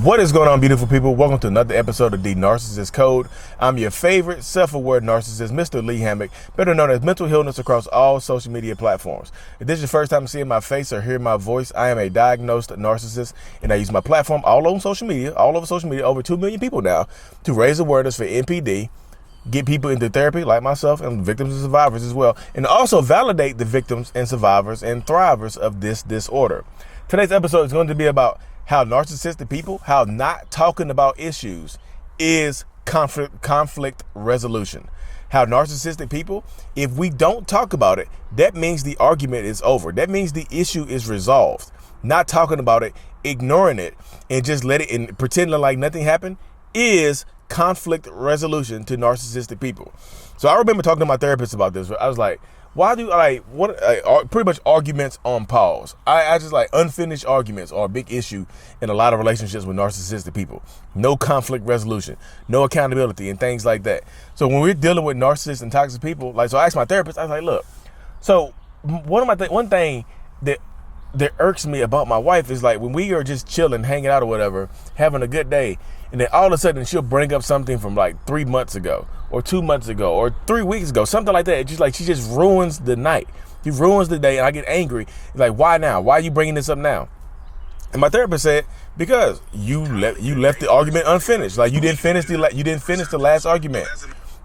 What is going on, beautiful people? Welcome to another episode of The Narcissist Code. I'm your favorite self-aware narcissist, Mr. Lee Hammock, better known as Mental Illness across all social media platforms. If this is your first time seeing my face or hearing my voice, I am a diagnosed narcissist, and I use my platform all over social media, over 2 million people now, to raise awareness for NPD, get people into therapy like myself and victims and survivors as well, and also validate the victims and survivors and thrivers of this disorder. Today's episode is going to be about how narcissistic people, how not talking about issues is conflict resolution. How narcissistic people, if we don't talk about it, that means the argument is over. That means the issue is resolved. Not talking about it, ignoring it, and just let it and pretending like nothing happened is conflict resolution to narcissistic people. So I remember talking to my therapist about this. I was like, why do pretty much arguments on pause? I just like unfinished arguments are a big issue in a lot of relationships with narcissistic people. No conflict resolution, no accountability, and things like that. So when we're dealing with narcissists and toxic people, so I asked my therapist, I was like, look, so one thing that irks me about my wife is like when we are just chilling, hanging out or whatever, having a good day, and then all of a sudden she'll bring up something from like 3 months ago or 2 months ago or 3 weeks ago, something like that. It's just like she just ruins the night. She ruins the day, and I get angry. Like, why now? Why are you bringing this up now? And my therapist said, because you left the argument unfinished. Like you didn't finish the last argument.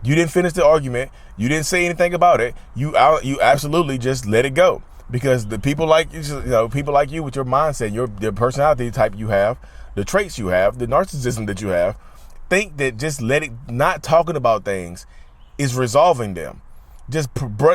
You didn't finish the argument. You didn't say anything about it. You absolutely just let it go. Because the people like you with your mindset, your personality type you have, the traits you have, the narcissism that you have, think that just not talking about things is resolving them. Just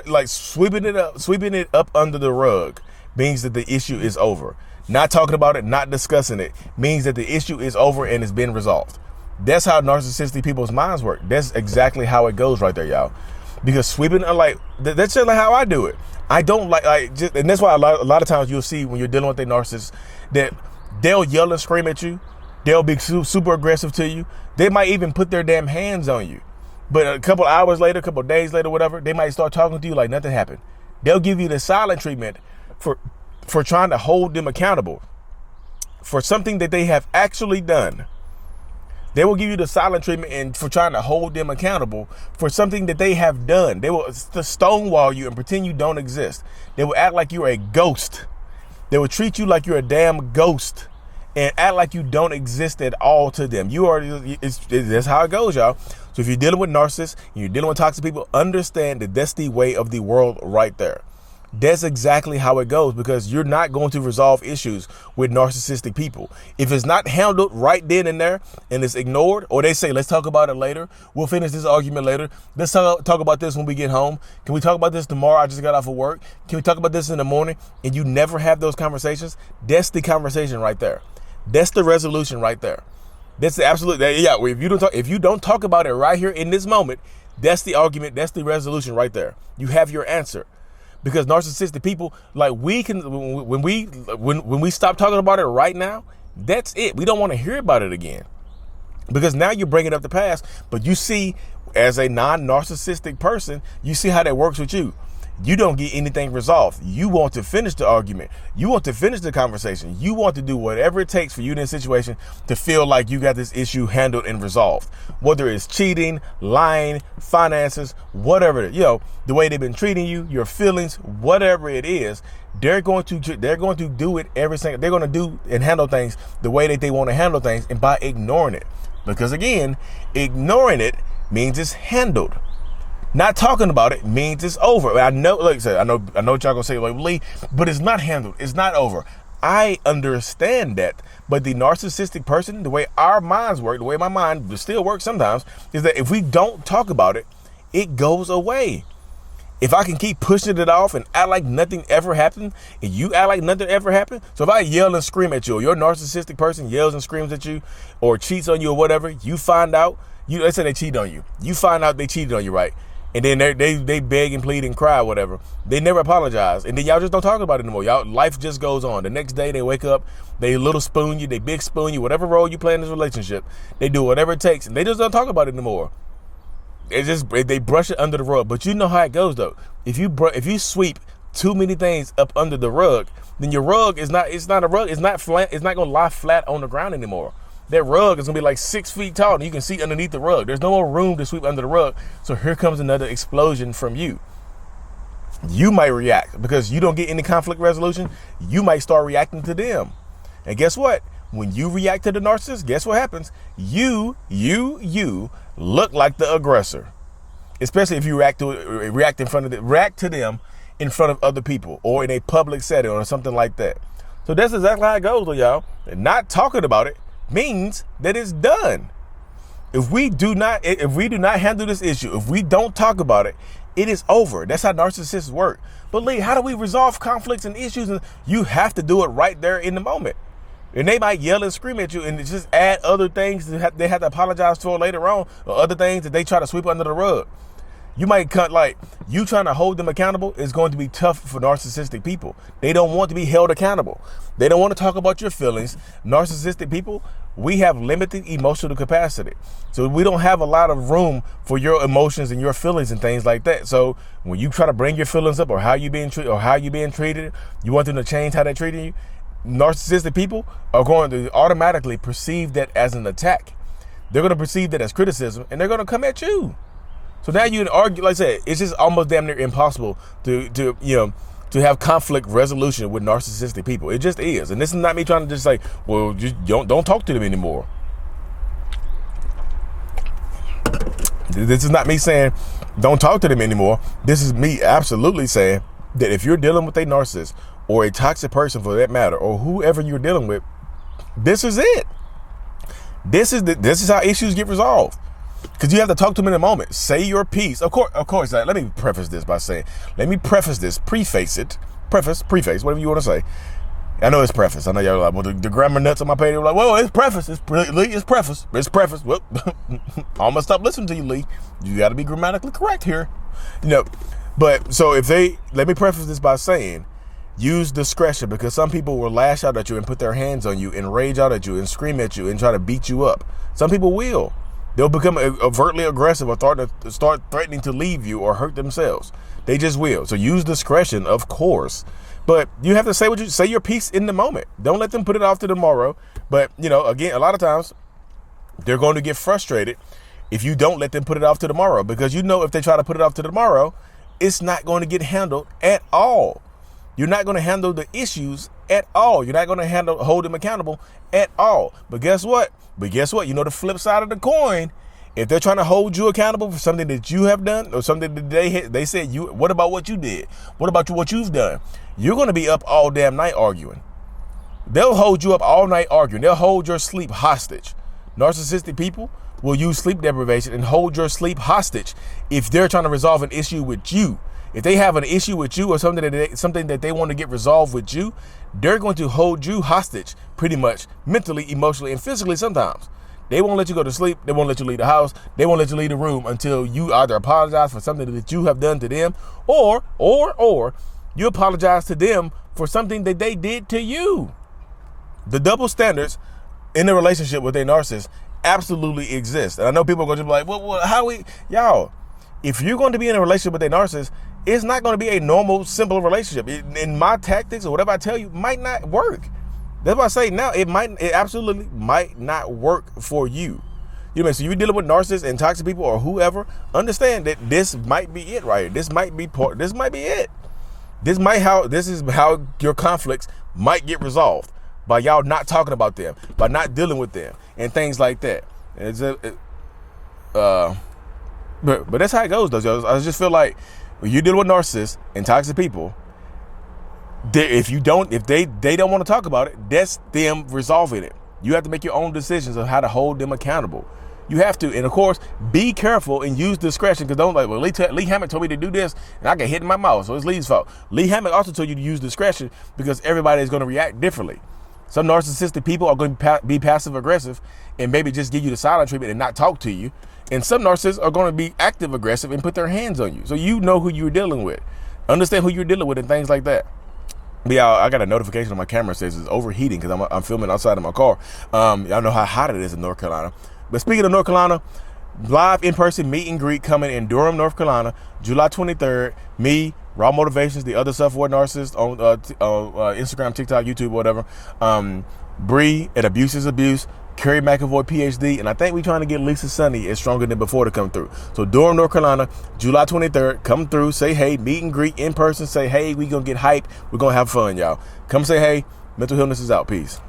like sweeping it up under the rug means that the issue is over. Not talking about it, not discussing it means that the issue is over and it's been resolved. That's how narcissistic people's minds work. That's exactly how it goes right there, y'all. Because sweeping, that's just like how I do it. I don't and that's why a lot of times you'll see when you're dealing with a narcissist that they'll yell and scream at you. They'll be super aggressive to you. They might even put their damn hands on you. But a couple hours later, a couple days later, whatever, they might start talking to you like nothing happened. They'll give you the silent treatment for trying to hold them accountable for something that they have actually done. They will give you the silent treatment and for trying to hold them accountable for something that they have done. They will stonewall you and pretend you don't exist. They will act like you're a ghost. They will treat you like you're a damn ghost and act like you don't exist at all to them. That's how it goes, y'all. So if you're dealing with narcissists, and you're dealing with toxic people, understand that that's the way of the world right there. That's exactly how it goes, because you're not going to resolve issues with narcissistic people. If it's not handled right then and there and it's ignored, or they say, let's talk about it later. We'll finish this argument later. Let's talk about this when we get home. Can we talk about this tomorrow? I just got off of work. Can we talk about this in the morning? And you never have those conversations. That's the conversation right there. That's the resolution right there. That's the absolute. Yeah. If you don't talk about it right here in this moment, that's the argument. That's the resolution right there. You have your answer. Because narcissistic people, like when we stop talking about it right now, that's it. We don't want to hear about it again. Because now you're bringing up the past, but you see, as a non-narcissistic person, you see how that works with you. You don't get anything resolved. You want to finish the argument. You want to finish the conversation. You want to do whatever it takes for you in this situation to feel like you got this issue handled and resolved. Whether it's cheating, lying, finances, whatever, the way they've been treating you, your feelings, whatever it is, they're going to do it every single. They're going to do and handle things the way that they want to handle things, and by ignoring it. Because again, ignoring it means it's handled. Not talking about it means it's over. I know, like I said, I know what y'all gonna say, like, Lee, but it's not handled. It's not over. I understand that. But the narcissistic person, the way our minds work, the way my mind still works sometimes, is that if we don't talk about it, it goes away. If I can keep pushing it off and act like nothing ever happened, and you act like nothing ever happened, so if I yell and scream at you, or your narcissistic person yells and screams at you, or cheats on you or whatever, you find out, let's say they cheat on you. You find out they cheated on you, right? And then they beg and plead and cry, whatever. They never apologize. And then y'all just don't talk about it anymore. Y'all, life just goes on. The next day they wake up, they little spoon you, they big spoon you, whatever role you play in this relationship, they do whatever it takes. And they just don't talk about it anymore. They brush it under the rug. But you know how it goes though. If you sweep too many things up under the rug, then your rug it's not a rug. It's not flat. It's not going to lie flat on the ground anymore. that rug is gonna be like 6 feet tall and you can see underneath the rug. There's no more room to sweep under the rug. So here comes another explosion from you. You might react because you don't get any conflict resolution. You might start reacting to them. And guess what? When you react to the narcissist, guess what happens? You look like the aggressor. Especially if you react to them in front of other people or in a public setting or something like that. So that's exactly how it goes, y'all. And not talking about it means that it's done. If we do not handle this issue, if we don't talk about it, it is over. That's how narcissists work. But Lee, how do we resolve conflicts and issues? And you have to do it right there in the moment. And they might yell and scream at you and just add other things that they have to apologize for later on, or other things that they try to sweep under the rug. You might cut, like, you trying to hold them accountable is going to be tough for narcissistic people. They don't want to be held accountable. They don't want to talk about your feelings. Narcissistic people, we have limited emotional capacity. So we don't have a lot of room for your emotions and your feelings and things like that. So when you try to bring your feelings up or how you being treated, you want them to change how they're treating you, narcissistic people are going to automatically perceive that as an attack. They're going to perceive that as criticism, and they're going to come at you. So now you argue, like I said, it's just almost damn near impossible to have conflict resolution with narcissistic people. It just is. And this is not me trying to just say, well, just don't talk to them anymore. This is not me saying don't talk to them anymore. This is me absolutely saying that if you're dealing with a narcissist or a toxic person for that matter, or whoever you're dealing with, this is it. This is how issues get resolved. Because you have to talk to them in a moment. Say your piece. Of course. Let me preface this, preface, whatever you want to say. I know it's preface. I know y'all like, well, the grammar nuts on my page are like, well, it's preface. It's preface. Well, I'm gonna stop listening to you, Lee. You got to be grammatically correct here. But so let me preface this by saying, use discretion, because some people will lash out at you and put their hands on you and rage out at you and scream at you and try to beat you up. Some people will. They'll become overtly aggressive or start threatening to leave you or hurt themselves. They just will. So use discretion, of course. But you have to say your piece in the moment. Don't let them put it off to tomorrow. But, again, a lot of times they're going to get frustrated if you don't let them put it off to tomorrow, because if they try to put it off to tomorrow, it's not going to get handled at all. You're not going to handle the issues at all. You're not going to hold them accountable at all. But guess what? The flip side of the coin, if they're trying to hold you accountable for something that you have done or something that they said what about what you did? What about what you've done? You're going to be up all damn night arguing. They'll hold you up all night arguing. They'll hold your sleep hostage. Narcissistic people will use sleep deprivation and hold your sleep hostage if they're trying to resolve an issue with you. If they have an issue with you or something that they want to get resolved with you, they're going to hold you hostage pretty much mentally, emotionally, and physically sometimes. They won't let you go to sleep. They won't let you leave the house. They won't let you leave the room until you either apologize for something that you have done to them or you apologize to them for something that they did to you. The double standards in a relationship with a narcissist absolutely exist. And I know people are going to be like, y'all, if you're going to be in a relationship with a narcissist, it's not going to be a normal, simple relationship. In my tactics or whatever I tell you might not work. That's why I say now it absolutely might not work for you. So you're dealing with narcissists and toxic people or whoever, understand that this might be it right here. This might be it. This is how your conflicts might get resolved, by y'all not talking about them, by not dealing with them and things like that. But that's how it goes though. I just feel like when you deal with narcissists and toxic people, if they don't want to talk about it, that's them resolving it. You have to make your own decisions on how to hold them accountable. You have to, and of course, be careful and use discretion, because don't Lee Hammock told me to do this and I got hit in my mouth, so it's Lee's fault. Lee Hammock also told you to use discretion because everybody is going to react differently. Some narcissistic people are going to be passive aggressive and maybe just give you the silent treatment and not talk to you. And some narcissists are going to be active aggressive and put their hands on you. So you know who you're dealing with. Understand who you're dealing with and things like that. But yeah, I got a notification on my camera that says it's overheating because I'm filming outside of my car. Y'all know how hot it is in North Carolina. But speaking of North Carolina, live in-person meet and greet coming in Durham, North Carolina, July 23rd. Me, Raw Motivations, the other self-aware narcissist on Instagram, TikTok, YouTube, whatever. Bree at Abuse is Abuse. Kerry McAvoy, PhD, and I think we're trying to get Lisa Sunny is Stronger Than Before to come through. So Durham, North Carolina, July 23rd, come through, say hey, meet and greet in person, say hey, we gonna get hype, we're gonna have fun, y'all. Come say hey. Mental Illness is out. Peace.